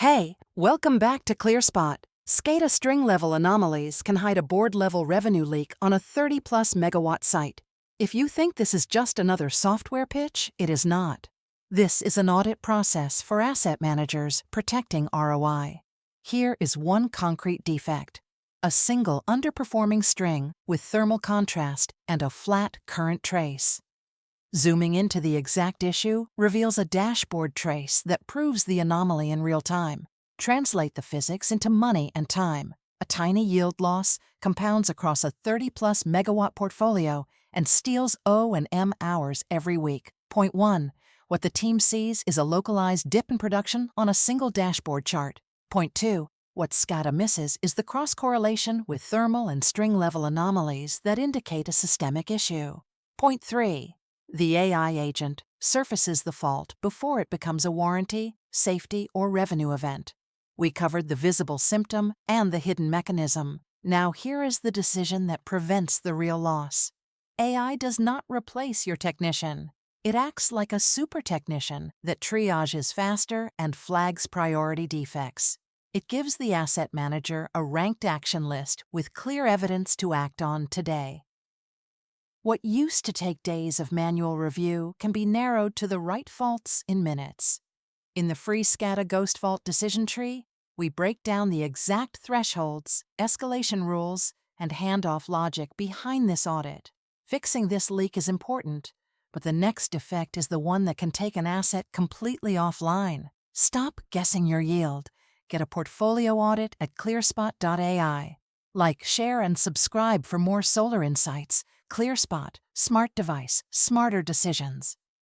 Hey, welcome back to ClearSpot. SCADA string-level anomalies can hide a board-level revenue leak on a 30-plus megawatt site. If you think this is just another software pitch, it is not. This is an audit process for asset managers protecting ROI. Here is one concrete defect: a single underperforming string with thermal contrast and a flat current trace. Zooming into the exact issue reveals a dashboard trace that proves the anomaly in real time. Translate the physics into money and time. A tiny yield loss compounds across a 30-plus megawatt portfolio and steals O&M hours every week. Point 1. What the team sees is a localized dip in production on a single dashboard chart. Point 2. What SCADA misses is the cross-correlation with thermal and string-level anomalies that indicate a systemic issue. Point 3. The AI agent surfaces the fault before it becomes a warranty, safety, or revenue event. We covered the visible symptom and the hidden mechanism. Now here is the decision that prevents the real loss. AI does not replace your technician. It acts like a super technician that triages faster and flags priority defects. It gives the asset manager a ranked action list with clear evidence to act on today. What used to take days of manual review can be narrowed to the right faults in minutes. In the free SCADA Ghost Fault decision tree, we break down the exact thresholds, escalation rules, and handoff logic behind this audit. Fixing this leak is important, but the next defect is the one that can take an asset completely offline. Stop guessing your yield. Get a portfolio audit at ClearSpot AI. Share, and subscribe for more solar insights. ClearSpot, smart device, smarter decisions.